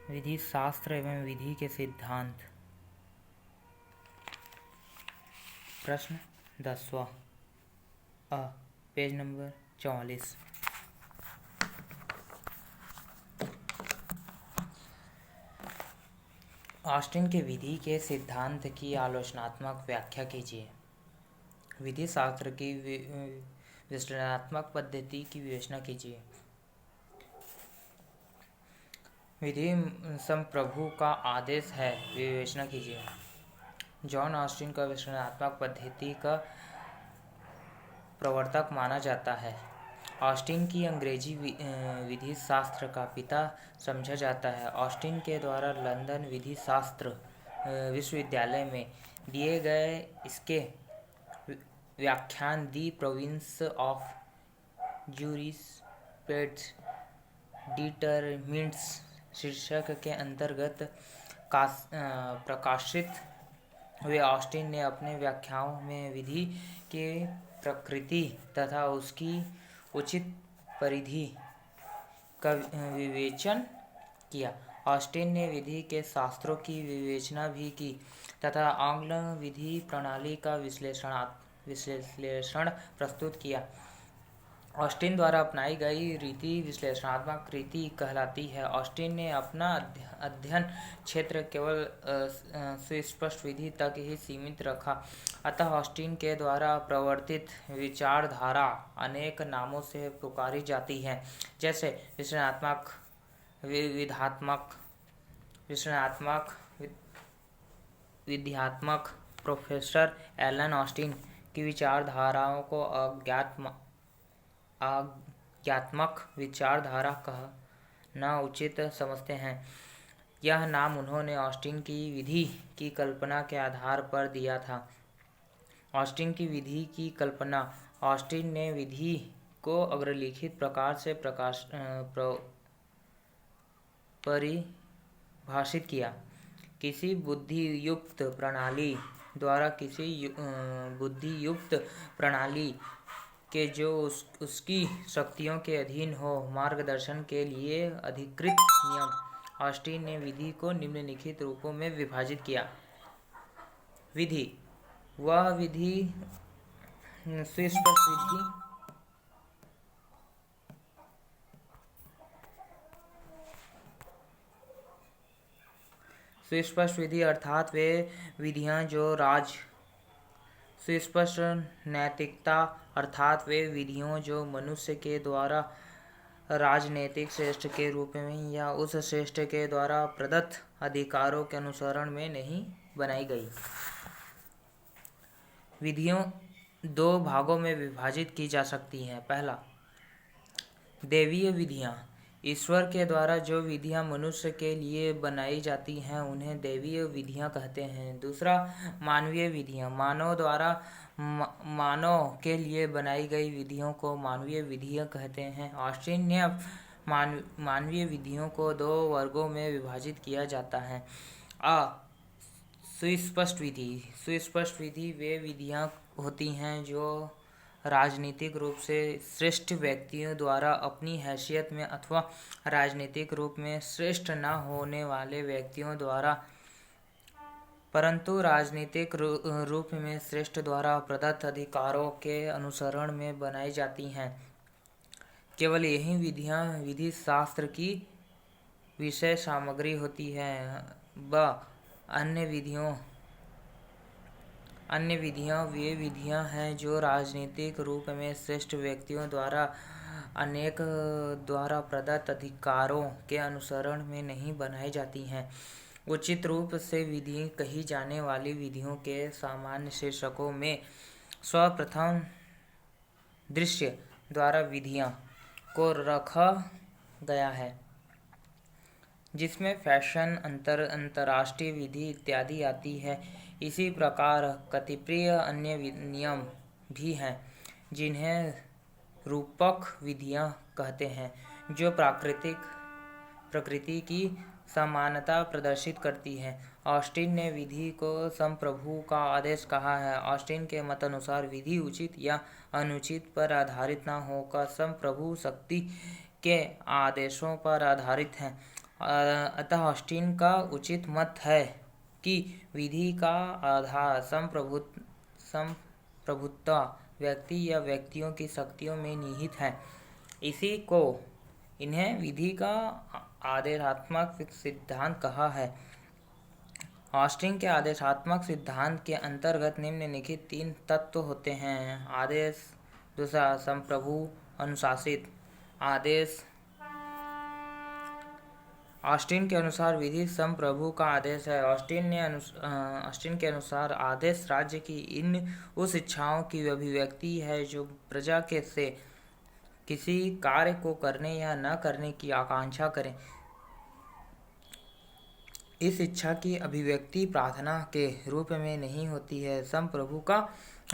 विधि शास्त्र एवं विधि के सिद्धांत। प्रश्न 10वां पेज नंबर 44। ऑस्टिन के विधि के सिद्धांत की आलोचनात्मक व्याख्या कीजिए। विधि शास्त्र की विश्लेषणात्मक पद्धति की विवेचना कीजिए। विधि संप्रभु का आदेश है, विवेचना कीजिए। जॉन ऑस्टिन का विश्लेषणात्मक पद्धति का प्रवर्तक माना जाता है। ऑस्टिन की अंग्रेजी विधि शास्त्र का पिता समझा जाता है। ऑस्टिन के द्वारा लंदन विधि शास्त्र विश्वविद्यालय में दिए गए इसके व्याख्यान दी प्रोविंस ऑफ ज्यूरिस्प्रूडेंस डिटरमिन्स शीर्षक के अंतर्गत प्रकाशित हुए। ऑस्टिन ने अपने व्याख्याओं में विधि के प्रकृति तथा उसकी उचित परिधि का विवेचन किया। ऑस्टिन ने विधि के शास्त्रों की विवेचना भी की तथा आंग्ल विधि प्रणाली का विश्लेषण प्रस्तुत किया। ऑस्टिन द्वारा अपनाई गई रीति विश्लेषणात्मक रीति कहलाती है। ऑस्टिन ने अपना अध्ययन क्षेत्र केवल सुस्पष्ट विधि तक ही सीमित रखा। अतः ऑस्टिन के द्वारा प्रवर्तित विचारधारा अनेक नामों से पुकारी जाती है, जैसे विश्लेषणात्मक, विध्यात्मक। प्रोफेसर एलन ऑस्टिन की विचारधाराओं को आज्ञात्मक विचारधारा कहना उचित समझते हैं। यह नाम उन्होंने ऑस्टिन की विधि की कल्पना के आधार पर दिया था। ऑस्टिन की विधि की कल्पना। ऑस्टिन ने विधि को अग्रलिखित प्रकार से परिभाषित किया। किसी बुद्धियुक्त प्रणाली के जो उसकी शक्तियों के अधीन हो मार्गदर्शन के लिए अधिकृत नियम। ऑस्टिन ने विधि को निम्नलिखित रूपों में विभाजित किया। विधि वह विधि सुस्पष्ट विधि अर्थात वे विधियां जो सुस्पष्ट नैतिकता अर्थात वे विधियों जो मनुष्य के द्वारा राजनीतिक श्रेष्ठ के रूप में या उस श्रेष्ठ के द्वारा प्रदत्त अधिकारों के अनुसरण में नहीं बनाई गई। विधियों दो भागों में विभाजित की जा सकती हैं। पहला, दैवीय विधियां। ईश्वर के द्वारा जो विधियां मनुष्य के लिए बनाई जाती हैं उन्हें दैवीय विधियां कहते हैं। दूसरा, मानवीय विधियां। मानव द्वारा मानव के लिए बनाई गई विधियों को मानवीय विधियां कहते हैं। ऑस्टिन ने मानवीय विधियों को दो वर्गों में विभाजित किया जाता है। सुस्पष्ट विधि। सुस्पष्ट विधि वे विधियां होती हैं जो राजनीतिक रूप से श्रेष्ठ व्यक्तियों द्वारा अपनी हैसियत में अथवा राजनीतिक रूप में श्रेष्ठ न होने वाले व्यक्तियों द्वारा परंतु राजनीतिक रूप में श्रेष्ठ द्वारा प्रदत्त अधिकारों के अनुसरण में बनाई जाती हैं। केवल यही विधियां विधि शास्त्र की विषय सामग्री होती है। अन्य विधियां वे विधियां हैं जो राजनीतिक रूप में श्रेष्ठ व्यक्तियों द्वारा अनेक द्वारा प्रदत्त अधिकारों के अनुसरण में नहीं बनाई जाती हैं। उचित रूप से विधि कही जाने वाली विधियों के सामान्य शीर्षकों में सर्वप्रथम दृश्य द्वारा विधियां को रखा गया है, जिसमें फैशन, अंतरराष्ट्रीय विधि इत्यादि आती है। इसी प्रकार कतिपय अन्य नियम भी हैं जिन्हें रूपक विधियां कहते हैं, जो प्रकृति की समानता प्रदर्शित करती है। ऑस्टिन ने विधि को संप्रभु का आदेश कहा है। ऑस्टिन के मतानुसार विधि उचित या अनुचित पर आधारित न होकर संप्रभु शक्ति के आदेशों पर आधारित है। अतः ऑस्टिन का उचित मत है कि विधि का आधार संप्रभुता व्यक्ति या व्यक्तियों की शक्तियों में निहित है। इसी को इन्हें विधि का आदेशात्मक सिद्धांत कहा है। ऑस्टिन के आदेशात्मक सिद्धांत के अंतर्गत निम्नलिखित 3 तत्व होते हैं। आदेश, दूसरा संप्रभु अनुशासित आदेश। ऑस्टिन के अनुसार विधि संप्रभु का आदेश है। ऑस्टिन के अनुसार आदेश राज्य की उस इच्छाओं की अभिव्यक्ति है जो प्रजा के से किसी कार्य को करने या न करने की आकांक्षा करें। इस इच्छा की अभिव्यक्ति प्रार्थना के रूप में नहीं होती है। संप्रभु का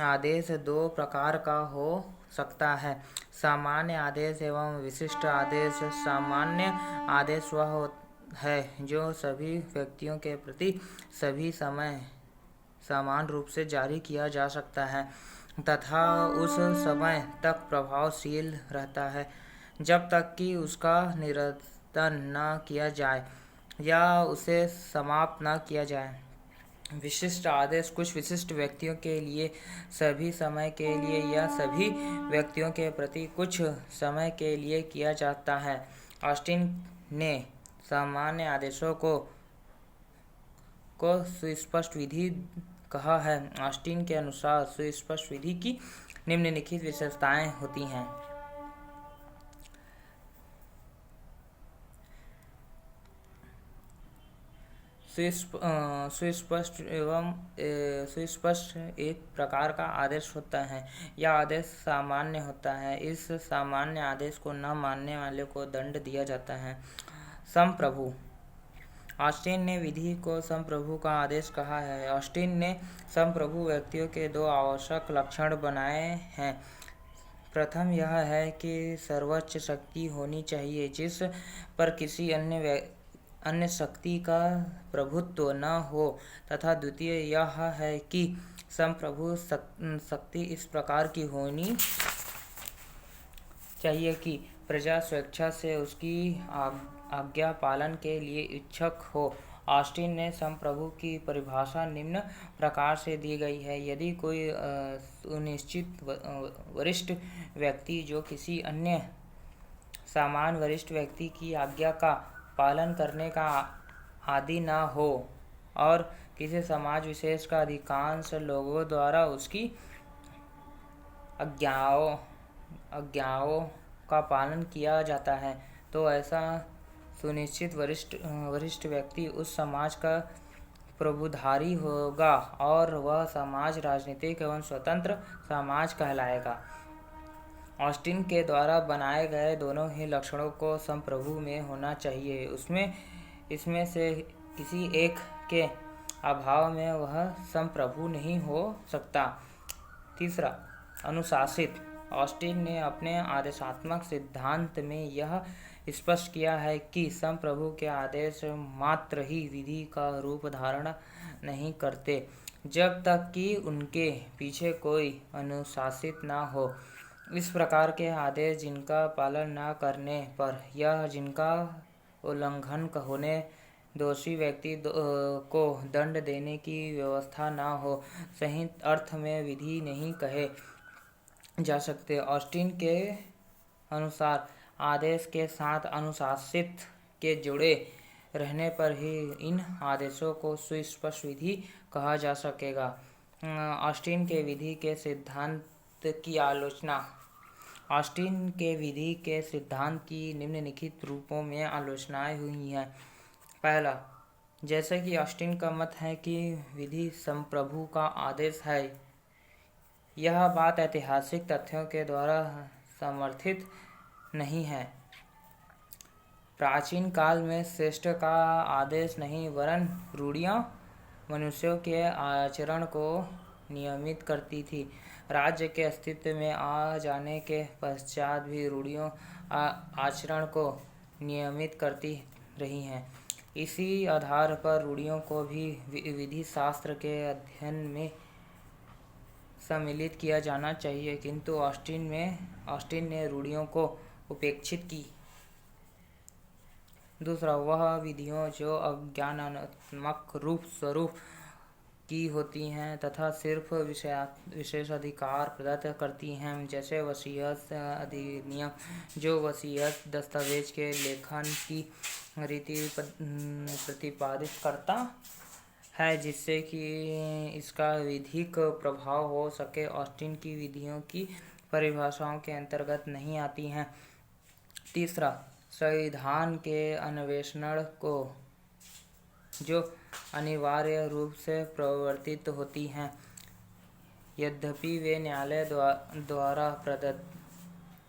आदेश 2 प्रकार का हो सकता है, सामान्य आदेश एवं विशिष्ट आदेश। सामान्य आदेश वह है जो सभी व्यक्तियों के प्रति सभी समय समान रूप से जारी किया जा सकता है तथा उस समय तक प्रभावशील रहता है जब तक कि उसका निरसन न किया जाए या उसे समाप्त न किया जाए। विशिष्ट आदेश कुछ विशिष्ट व्यक्तियों के लिए सभी समय के लिए या सभी व्यक्तियों के प्रति कुछ समय के लिए किया जाता है। ऑस्टिन ने सामान्य आदेशों को सुस्पष्ट विधि कहा है। ऑस्टिन के अनुसार सुस्पष्ट विधि की निम्नलिखित विशेषताएं होती हैं। सुस्पष्ट एक प्रकार का आदेश होता है। यह आदेश सामान्य होता है। इस सामान्य आदेश को न मानने वाले को दंड दिया जाता है। संप्रभु, ऑस्टिन ने विधि को संप्रभु का आदेश कहा है। ऑस्टिन ने संप्रभु व्यक्तियों के 2 आवश्यक लक्षण बनाए हैं। प्रथम यह है कि सर्वोच्च शक्ति होनी चाहिए जिस पर किसी अन्य शक्ति का प्रभुत्व न हो, तथा द्वितीय यह है कि संप्रभु शक्ति इस प्रकार की होनी चाहिए कि प्रजा स्वेच्छा से उसकी आज्ञा पालन के लिए इच्छुक हो। ऑस्टिन ने संप्रभु की परिभाषा निम्न प्रकार से दी गई है। यदि कोई सुनिश्चित वरिष्ठ व्यक्ति जो किसी अन्य समान वरिष्ठ व्यक्ति की आज्ञा का पालन करने का आदि न हो और किसी समाज विशेष का अधिकांश लोगों द्वारा उसकी आज्ञाओं का पालन किया जाता है, तो ऐसा सुनिश्चित वरिष्ठ व्यक्ति उस समाज का प्रभुधारी होगा और वह समाज राजनीतिक एवं स्वतंत्र समाज कहलाएगा। ऑस्टिन के द्वारा बनाए गए दोनों ही लक्षणों को संप्रभु में होना चाहिए। इसमें से किसी एक के अभाव में वह संप्रभु नहीं हो सकता। तीसरा, अनुशासित। ऑस्टिन ने अपने आदेशात्मक सिद्धांत में यह स्पष्ट किया है कि संप्रभु के आदेश मात्र ही विधि का रूप धारण नहीं करते जब तक कि उनके पीछे कोई अनुशासित न हो। इस प्रकार के आदेश जिनका पालन न करने पर या जिनका उल्लंघन होने दोषी व्यक्ति को दंड देने की व्यवस्था न हो, सही अर्थ में विधि नहीं कहे जा सकते। ऑस्टिन के अनुसार आदेश के साथ अनुशासित के जुड़े रहने पर ही इन आदेशों को सुस्पष्ट विधि कहा जा सकेगा। ऑस्टिन के विधि के सिद्धांत की आलोचना। ऑस्टिन के विधि के सिद्धांत की निम्नलिखित रूपों में आलोचनाएं हुई हैं। पहला, जैसे कि ऑस्टिन का मत है कि विधि संप्रभु का आदेश है, यह बात ऐतिहासिक तथ्यों के द्वारा समर्थित नहीं है। प्राचीन काल में श्रेष्ठ का आदेश नहीं वरन रूढ़ियाँ मनुष्यों के आचरण को नियमित करती थी। राज्य के अस्तित्व में आ जाने के पश्चात भी रूढ़ियों आचरण को नियमित करती रही हैं। इसी आधार पर रूढ़ियों को भी विधि शास्त्र के अध्ययन में सम्मिलित किया जाना चाहिए, किंतु ऑस्टिन ने रूढ़ियों को उपेक्षित की। दूसरा, वह विधियों जो अज्ञानात्मक रूप स्वरूप की होती हैं तथा सिर्फ विशेषाधिकार प्रदत्त करती हैं, जैसे वसीयत अधिनियम, जो वसीयत दस्तावेज के लेखन की रीति प्रतिपादित करता है जिससे कि इसका विधिक प्रभाव हो सके, ऑस्टिन की विधियों की परिभाषाओं के अंतर्गत नहीं आती हैं। तीसरा, संविधान के अन्वेषण को जो अनिवार्य रूप से प्रवर्तित होती हैं, यद्यपि वे न्यायालय द्वारा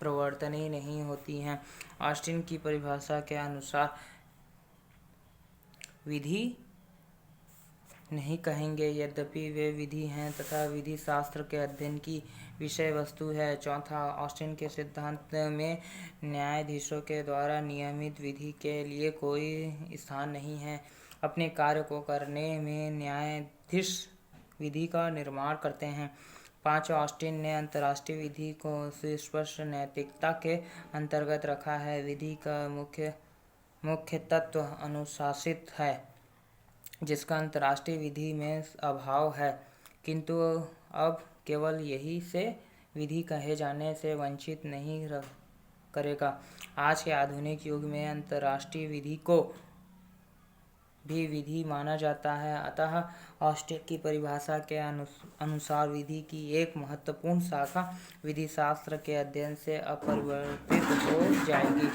प्रवर्तनीय नहीं होती हैं। ऑस्टिन की परिभाषा के अनुसार विधि नहीं कहेंगे, यद्यपि वे विधि हैं तथा विधि शास्त्र के अध्ययन की विषय वस्तु है। चौथा, ऑस्टिन के सिद्धांत में न्यायाधीशों के द्वारा नियमित विधि के लिए कोई स्थान नहीं है। अपने कार्य को करने में न्यायाधीश विधि का निर्माण करते हैं। पांचवा, ऑस्टिन ने अंतर्राष्ट्रीय विधि को सुस्पष्ट नैतिकता के अंतर्गत रखा है। विधि का मुख्य तत्व अनुशासित है, जिसका अंतर्राष्ट्रीय विधि में अभाव है, किंतु अब केवल यही से विधि कहे जाने से वंचित नहीं करेगा। आज के आधुनिक युग में अंतर्राष्ट्रीय विधि को भी विधि माना जाता है, अतः ऑस्टिन की परिभाषा के अनुसार विधि की एक महत्वपूर्ण शाखा विधि शास्त्र के अध्ययन से अपरिवर्तित हो जाएगी।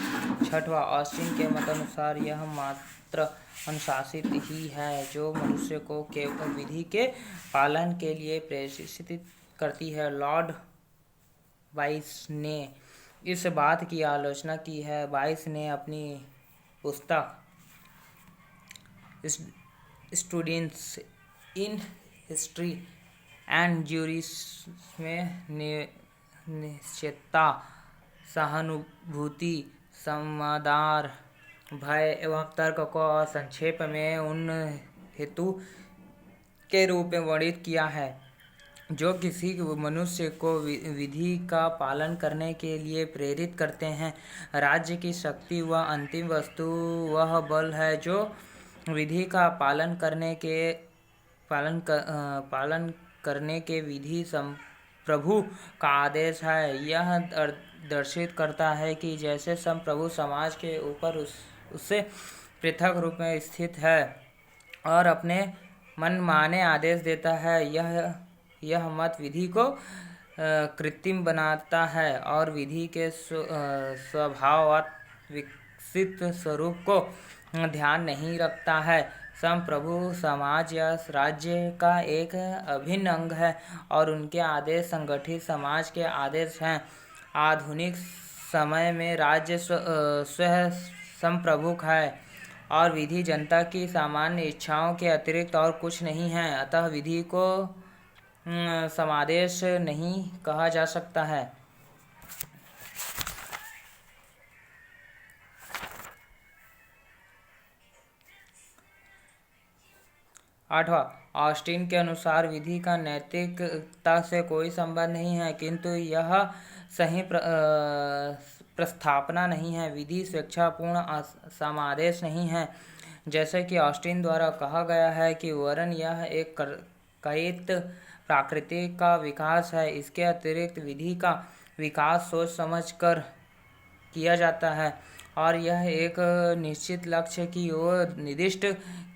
छठवां, ऑस्टिन के मतानुसार यह मात्र अनुशासित ही है जो मनुष्य को केवल विधि के पालन के लिए प्रेरित करती है। लॉर्ड बाइस ने इस बात की आलोचना की है। बाइस ने अपनी पुस्तक students in history and juris में निश्चितता, सहानुभूति, समादर, भय एवं तर्क को संक्षेप में उन हेतु के रूप में वर्णित किया है जो किसी मनुष्य को विधि का पालन करने के लिए प्रेरित करते हैं। राज्य की शक्ति व अंतिम वस्तु वह बल है जो विधि का पालन करने के विधि संप्रभु का आदेश है। यह दर्शित करता है कि जैसे संप्रभु समाज के ऊपर उससे पृथक रूप में स्थित है और अपने मनमाने आदेश देता है, यह मत विधि को कृत्रिम बनाता है और विधि के स्वभावतः विकसित स्वरूप को ध्यान नहीं रखता है। संप्रभु समाज या राज्य का एक अभिन्न अंग है और उनके आदेश संगठित समाज के आदेश हैं। आधुनिक समय में राज्य स्वयं संप्रभुक है और विधि जनता की सामान्य इच्छाओं के अतिरिक्त और कुछ नहीं है, अतः विधि को समादेश नहीं कहा जा सकता है। आठवां, ऑस्टिन के अनुसार विधि का नैतिकता से कोई संबंध नहीं है, किंतु यह सही प्रस्थापना नहीं है। विधि स्वेच्छापूर्ण समादेश नहीं है, जैसे कि ऑस्टिन द्वारा कहा गया है कि वरन यह एक कथित प्रकृति का विकास है। इसके अतिरिक्त विधि का विकास सोच समझ कर किया जाता है और यह एक निश्चित लक्ष्य की ओर निर्दिष्ट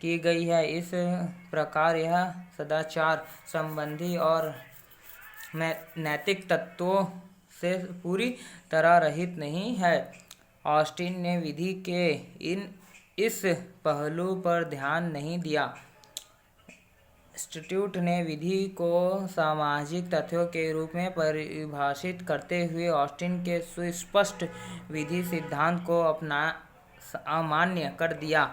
की गई है। इस प्रकार यह सदाचार संबंधी और नैतिक तत्वों से पूरी तरह रहित नहीं है। ऑस्टिन ने विधि के इस पहलू पर ध्यान नहीं दिया। इंस्टीट्यूट ने विधि को सामाजिक तथ्यों के रूप में परिभाषित करते हुए ऑस्टिन के सुस्पष्ट विधि सिद्धांत को अमान्य कर दिया।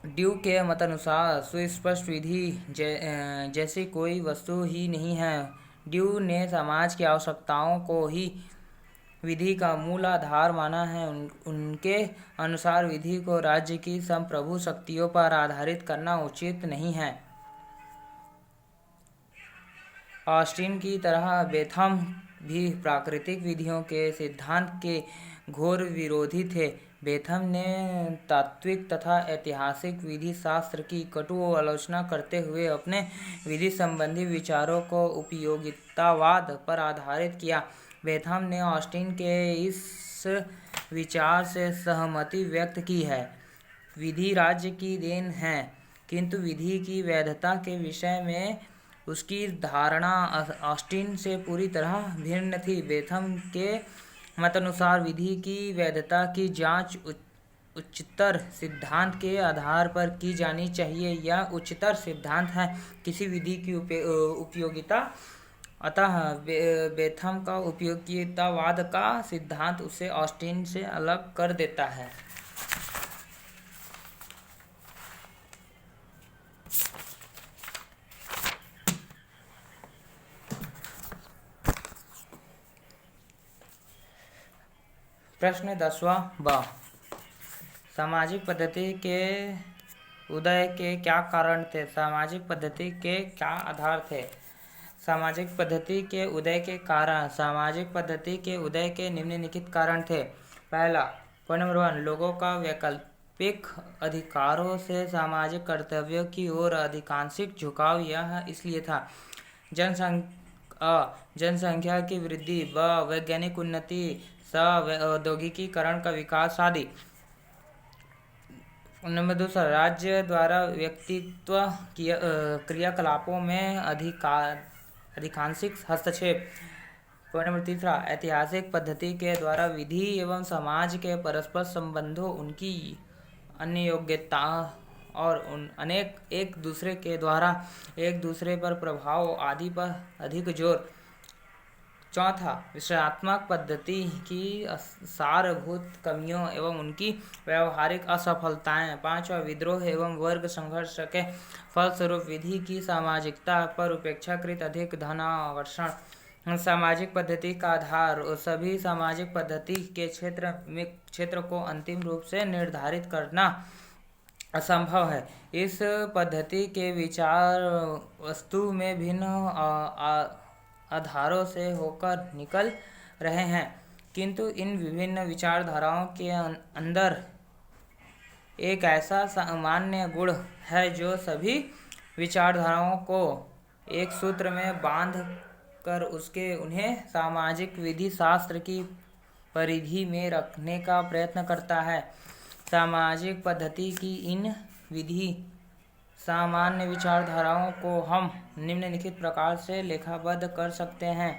ड्यू के मतानुसार सुस्पष्ट विधि जैसी कोई वस्तु ही नहीं है। ड्यू ने समाज की आवश्यकताओं को ही विधि का मूल आधार माना है। उनके अनुसार विधि को राज्य की संप्रभु शक्तियों पर आधारित करना उचित नहीं है। ऑस्टिन की तरह बेथम भी प्राकृतिक विधियों के सिद्धांत के घोर विरोधी थे। बेथम ने तात्विक तथा ऐतिहासिक विधि शास्त्र की कटु आलोचना करते हुए अपने विधि संबंधी विचारों को उपयोगितावाद पर आधारित किया। बेथम ने ऑस्टिन के इस विचार से सहमति व्यक्त की है। विधि राज्य की देन है, किंतु विधि की वैधता के विषय में उसकी धारणा ऑस्टिन से पूरी तरह भिन्न थी। बेथम के मतानुसार विधि की वैधता की जांच उच्चतर सिद्धांत के आधार पर की जानी चाहिए। यह उच्चतर सिद्धांत है किसी विधि की उपयोगिता। अतः बेथम का उपयोगितावाद का सिद्धांत उसे ऑस्टिन से अलग कर देता है। प्रश्न 10वां ब। सामाजिक पद्धति के उदय के क्या कारण थे? सामाजिक पद्धति के क्या आधार थे? सामाजिक पद्धति के उदय के कारण। सामाजिक पद्धति के उदय के निम्नलिखित कारण थे। पहला, पॉइंट नंबर 1, लोगों का वैकल्पिक अधिकारों से सामाजिक कर्तव्यों की ओर अधिकांशिक झुकाव। यह इसलिए था जनसंख्या की वृद्धि, ब वैज्ञानिक उन्नति, स औद्योगिकीकरण का विकास आदि। नंबर 2, राज्य द्वारा व्यक्तित्व क्रियाकलापों में अधिकांशिक हस्तक्षेप। पॉइंट नंबर 3, ऐतिहासिक पद्धति के द्वारा विधि एवं समाज के परस्पर संबंधों, उनकी अन्य योग्यता और अनेक एक दूसरे के द्वारा एक दूसरे पर प्रभाव आदि पर अधिक जोर। चौथा, विश्लेषणात्मक पद्धति की सारभूत कमियों एवं उनकी व्यावहारिक असफलताएं। पांचवा, विद्रोह एवं वर्ग संघर्ष के फलस्वरूप विधि की सामाजिकता पर अपेक्षाकृत अधिक धनाकर्षण। सामाजिक पद्धति का आधार। सभी सामाजिक पद्धति के क्षेत्र को अंतिम रूप से निर्धारित करना असंभव है। इस पद्धति के विचार वस्तु में भिन्न आधारों से होकर निकल रहे हैं, किंतु इन विभिन्न विचारधाराओं के अंदर एक ऐसा सामान्य गुण है जो सभी विचारधाराओं को एक सूत्र में बांध कर उन्हें सामाजिक विधि शास्त्र की परिधि में रखने का प्रयत्न करता है। सामाजिक पद्धति की इन विधि सामान्य विचारधाराओं को हम निम्नलिखित प्रकार से लेखाबद्ध कर सकते हैं।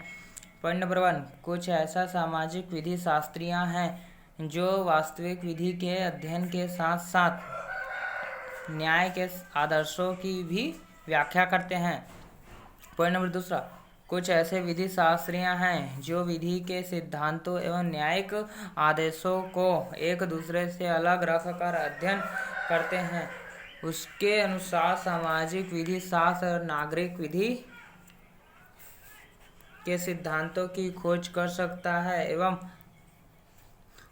पॉइंट नंबर 1, कुछ ऐसा सामाजिक विधि शास्त्रियाँ हैं जो वास्तविक विधि के अध्ययन के साथ साथ न्याय के आदर्शों की भी व्याख्या करते हैं। पॉइंट नंबर 2, कुछ ऐसे विधि शास्त्रियाँ हैं जो विधि के सिद्धांतों एवं न्यायिक आदेशों को एक दूसरे से अलग रख कर अध्ययन करते हैं। उसके अनुसार सामाजिक विधि शास्त्र नागरिक विधि के सिद्धांतों की खोज कर सकता है एवं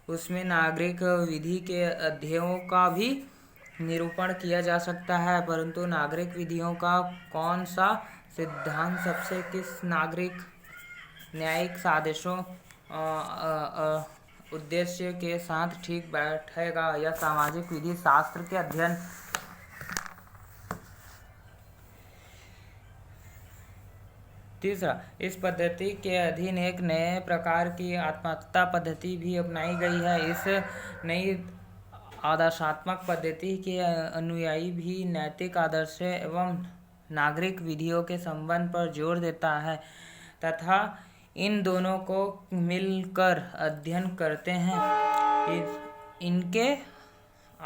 उसमें नागरिक विधि के अध्ययों का भी निरूपण किया जा सकता है। परंतु नागरिक विधियों का कौन सा सिद्धांत सबसे किस नागरिक न्यायिक आदेशों उद्देश्य के साथ ठीक बैठेगा, यह सामाजिक विधि शास्त्र के अध्ययन। तीसरा, इस पद्धति के अधीन एक नए प्रकार की आत्मकथा पद्धति भी अपनाई गई है। इस नई आदर्शात्मक पद्धति के अनुयायी भी नैतिक आदर्श एवं नागरिक विधियों के संबंध पर जोर देता है तथा इन दोनों को मिलकर अध्ययन करते हैं। इनके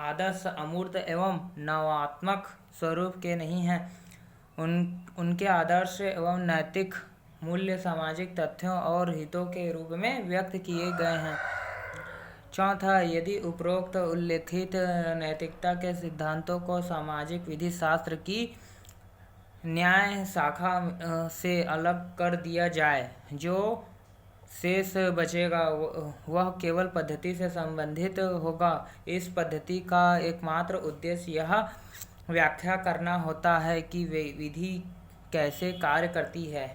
आदर्श अमूर्त एवं नवात्मक स्वरूप के नहीं हैं। उनके आदर्श एवं नैतिक मूल्य सामाजिक तथ्यों और हितों के रूप में व्यक्त किए गए हैं। चौथा, यदि उपरोक्त उल्लेखित नैतिकता के सिद्धांतों को सामाजिक विधि शास्त्र की न्याय शाखा से अलग कर दिया जाए, जो शेष बचेगा वह केवल पद्धति से संबंधित होगा। इस पद्धति का एकमात्र उद्देश्य यह व्याख्या करना होता है कि विधि कैसे कार्य करती है।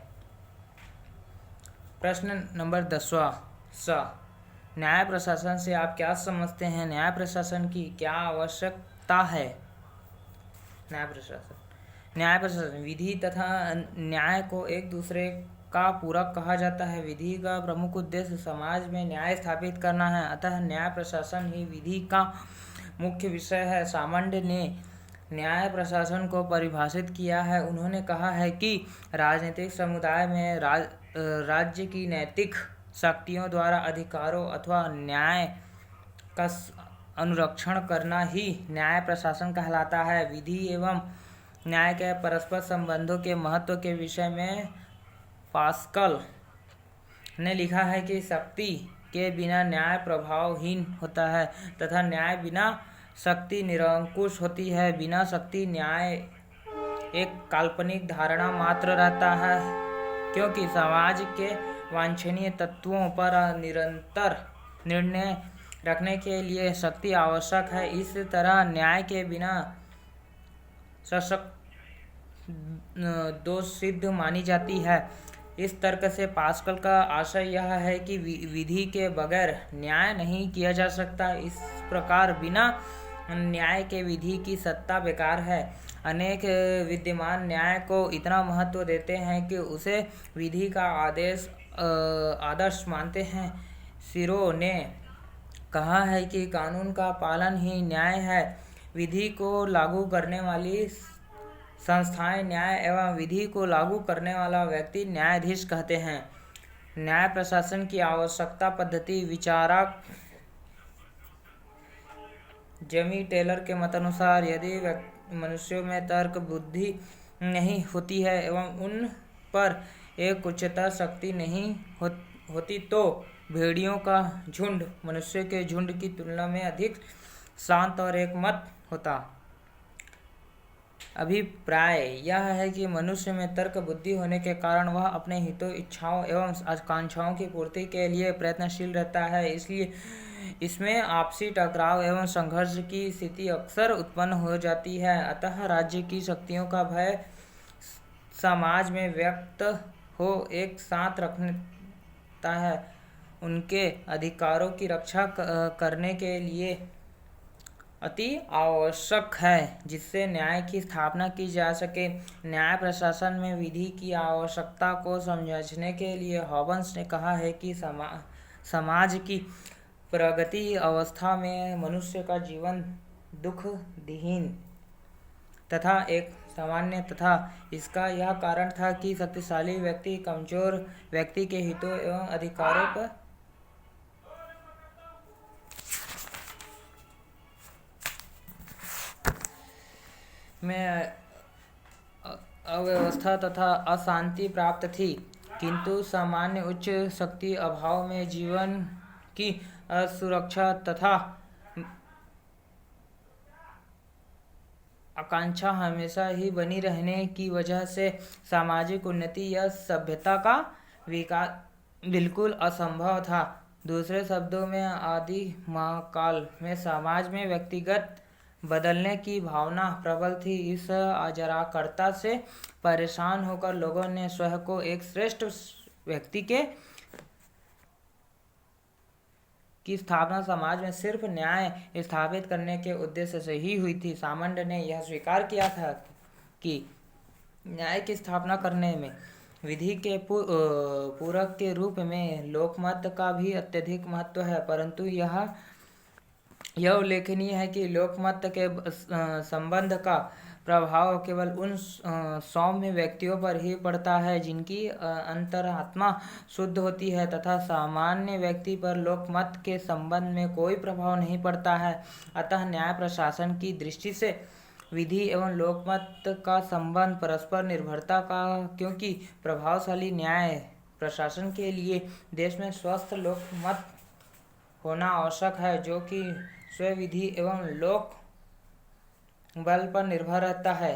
प्रश्न नंबर 10वां स, न्याय प्रशासन से आप क्या समझते हैं? न्याय प्रशासन की क्या आवश्यकता है? न्याय प्रशासन विधि तथा न्याय को एक दूसरे का पूरक कहा जाता है। विधि का प्रमुख उद्देश्य समाज में न्याय स्थापित करना है, अतः न्याय प्रशासन ही विधि का मुख्य विषय है। सामंत ने न्याय प्रशासन को परिभाषित किया है। उन्होंने कहा है कि राजनीतिक समुदाय में राज्य की नैतिक शक्तियों द्वारा अधिकारों अथवा न्याय का अनुरक्षण करना ही न्याय प्रशासन कहलाता है। विधि एवं न्याय के परस्पर संबंधों के महत्व के विषय में पास्कल ने लिखा है कि शक्ति के बिना न्याय प्रभावहीन होता है तथा न्याय बिना शक्ति निरंकुश होती है। बिना शक्ति न्याय एक काल्पनिक धारणा मात्र रहता है, क्योंकि समाज के वांछनीय तत्वों पर निरंतर निर्णय रखने के लिए शक्ति आवश्यक है। इस तरह न्याय के बिना सशक्त दोष सिद्ध मानी जाती है। इस तर्क से पास्कल का आशय यह है कि विधि के बगैर न्याय नहीं किया जा सकता। इस प्रकार बिना न्याय के विधि की सत्ता बेकार है। अनेक विद्यमान न्याय को इतना महत्व देते हैं कि उसे विधि का आदर्श मानते हैं। सिरो ने कहा है कि कानून का पालन ही न्याय है। विधि को लागू करने वाली संस्थाएं न्याय एवं विधि को लागू करने वाला व्यक्ति न्यायाधीश कहते हैं। न्याय प्रशासन की आवश्यकता पद्धति विचारक जेमी टेलर के मतानुसार यदि मनुष्यों में तर्क बुद्धि नहीं होती है एवं उन पर एक उच्चतर शक्ति नहीं होती तो भेड़ियों का झुंड मनुष्य के झुंड की तुलना में अधिक शांत और एकमत होता। अभिप्राय यह है कि मनुष्य में तर्क बुद्धि होने के कारण वह अपने हितों, इच्छाओं एवं आकांक्षाओं की पूर्ति के लिए प्रयत्नशील रहता है। इसलिए इसमें आपसी टकराव एवं संघर्ष की स्थिति अक्सर उत्पन्न हो जाती है। अतः राज्य की शक्तियों का भय समाज में व्यक्त हो एक साथ रखता है, उनके अधिकारों की रक्षा करने के लिए अति आवश्यक है, जिससे न्याय की स्थापना की जा सके। न्याय प्रशासन में विधि की आवश्यकता को समझने के लिए हॉब्स ने कहा है कि समाज की प्रगति अवस्था में मनुष्य का जीवन दुखविहीन तथा एक सामान्य तथा इसका यह कारण था कि शक्तिशाली व्यक्ति कमजोर व्यक्ति के हितों एवं अधिकारों पर में अव्यवस्था तथा अशांति प्राप्त थी, किंतु सामान्य उच्च शक्ति अभाव में जीवन की असुरक्षा तथा आकांक्षा हमेशा ही बनी रहने की वजह से सामाजिक उन्नति या सभ्यता का विकास बिल्कुल असंभव था। दूसरे शब्दों में आदि महाकाल में समाज में व्यक्तिगत बदलने की भावना प्रबल थी। इस अराजकता से परेशान होकर लोगों ने स्वयं को एक श्रेष्ठ व्यक्ति की स्थापना समाज में सिर्फ न्याय स्थापित करने के उद्देश्य से ही हुई थी। सामंत ने यह स्वीकार किया था कि न्याय की स्थापना करने में विधि के पूरक के रूप में लोकमत का भी अत्यधिक महत्व है, परंतु यह उल्लेखनीय है कि लोकमत के संबंध का प्रभाव केवल उन सौम्य व्यक्तियों पर ही पड़ता है जिनकी अंतरात्मा शुद्ध होती है तथा सामान्य व्यक्ति पर लोकमत के संबंध में कोई प्रभाव नहीं पड़ता है। अतः न्याय प्रशासन की दृष्टि से विधि एवं लोकमत का संबंध परस्पर निर्भरता का, क्योंकि प्रभावशाली न्याय प्रशासन के लिए देश में स्वस्थ लोकमत होना आवश्यक है, जो कि स्वविधि एवं लोक बल पर निर्भर रहता है।